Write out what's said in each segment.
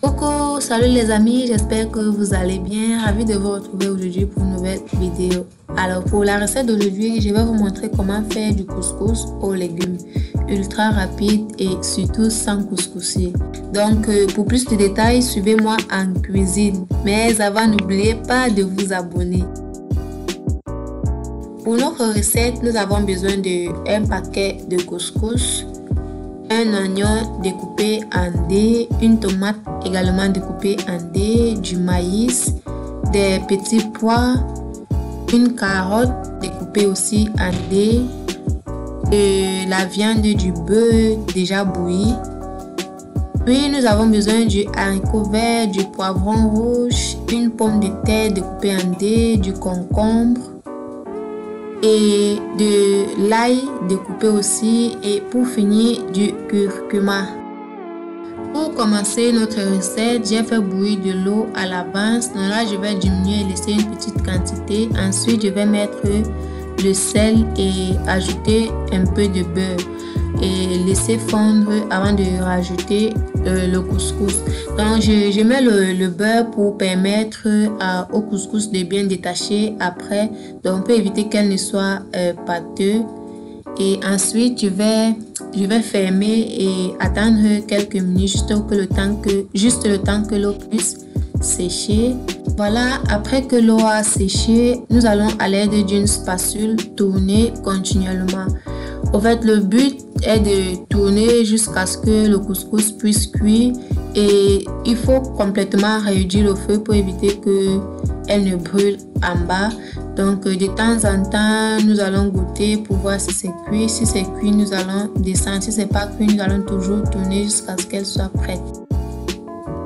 Coucou, salut les amis, j'espère que vous allez bien. Ravi de vous retrouver aujourd'hui pour une nouvelle vidéo. Alors pour la recette d'aujourd'hui, je vais vous montrer comment faire du couscous aux légumes. Ultra rapide et surtout sans couscoussier. Donc pour plus de détails, suivez-moi en cuisine. Mais avant, n'oubliez pas de vous abonner. Pour notre recette, nous avons besoin d'un paquet de couscous, un oignon découpé en dés, une tomate également découpée en dés, du maïs, des petits pois, une carotte découpée aussi en dés, de la viande, du bœuf déjà bouilli. Puis nous avons besoin du haricot vert, du poivron rouge, une pomme de terre découpée en dés, du concombre et de l'ail découpé aussi, et pour finir du curcuma. Pour commencer notre recette, j'ai fait bouillir de l'eau à l'avance. Donc là, je vais diminuer et laisser une petite quantité. Ensuite, je vais mettre le sel et ajouter un peu de beurre et laisser fondre avant de rajouter le couscous. Donc je mets le beurre pour permettre au couscous de bien détacher après. Donc on peut éviter qu'elle ne soit pâteux. Et ensuite je vais fermer et attendre quelques minutes juste le temps que l'eau puisse sécher. Voilà, après que l'eau a séché, nous allons à l'aide d'une spatule tourner continuellement. En fait, le but est de tourner jusqu'à ce que le couscous puisse cuire, et il faut complètement réduire le feu pour éviter qu'elle ne brûle en bas. Donc de temps en temps, nous allons goûter pour voir si c'est cuit. Si c'est cuit, nous allons descendre. Si c'est pas cuit, nous allons toujours tourner jusqu'à ce qu'elle soit prête.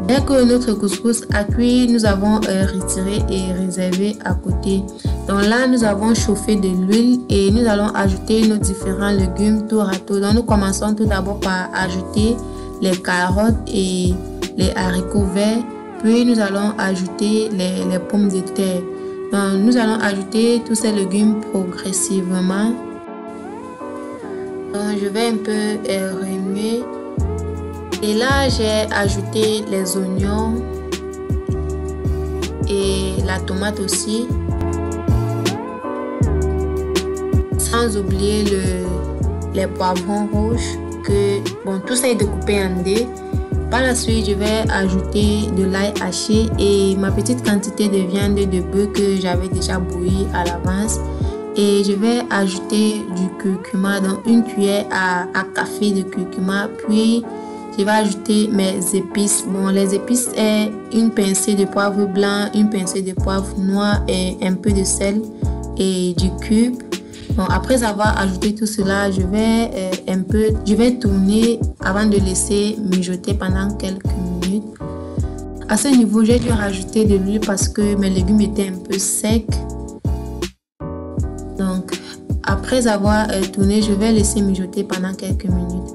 Dès que notre couscous a cuit, nous avons retiré et réservé à côté. Donc là, nous avons chauffé de l'huile et nous allons ajouter nos différents légumes tour à tour. Donc nous commençons tout d'abord par ajouter les carottes et les haricots verts. Puis nous allons ajouter les pommes de terre. Donc nous allons ajouter tous ces légumes progressivement. Donc je vais un peu remuer. Et là, j'ai ajouté les oignons et la tomate aussi. Sans oublier les poivrons rouges. Tout ça est découpé en dés. Par la suite, je vais ajouter de l'ail haché et ma petite quantité de viande de bœuf que j'avais déjà bouillie à l'avance. Et je vais ajouter du curcuma, donc une cuillère à café de curcuma. Puis je vais ajouter mes épices. Bon, les épices est une pincée de poivre blanc, une pincée de poivre noir et un peu de sel et du cube. Bon, après avoir ajouté tout cela, je vais tourner avant de laisser mijoter pendant quelques minutes. À ce niveau, j'ai dû rajouter de l'huile parce que mes légumes étaient un peu secs. Donc, après avoir tourné, je vais laisser mijoter pendant quelques minutes.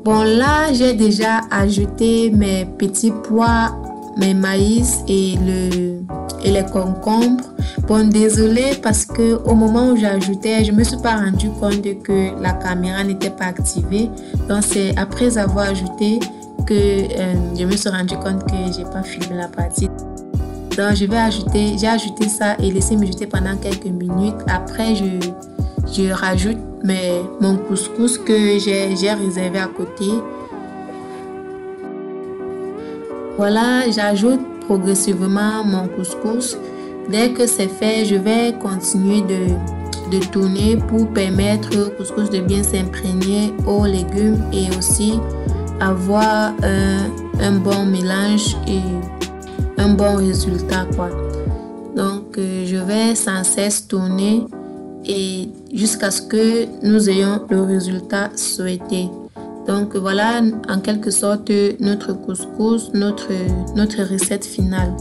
Bon, là, j'ai déjà ajouté mes petits pois, mes maïs et les concombres. Bon, désolé parce que au moment où j'ajoutais, je me suis pas rendu compte que la caméra n'était pas activée. Donc c'est après avoir ajouté que je me suis rendu compte que j'ai pas filmé la partie. Donc j'ai ajouté ça et laissé mijoter pendant quelques minutes. Après je rajoute mon couscous que j'ai réservé à côté. Voilà, j'ajoute progressivement mon couscous. Dès que c'est fait, je vais continuer de tourner pour permettre au couscous de bien s'imprégner aux légumes et aussi avoir un bon mélange et un bon résultat, quoi. Donc je vais sans cesse tourner et jusqu'à ce que nous ayons le résultat souhaité. Donc voilà en quelque sorte notre couscous, notre recette finale.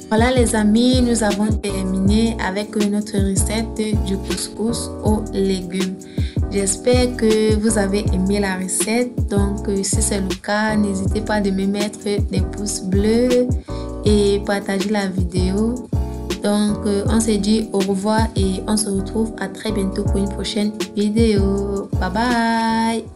Voilà les amis, nous avons terminé avec notre recette du couscous aux légumes. J'espère que vous avez aimé la recette. Donc si c'est le cas, n'hésitez pas de me mettre des pouces bleus et partager la vidéo. Donc on se dit au revoir et on se retrouve à très bientôt pour une prochaine vidéo. Bye bye.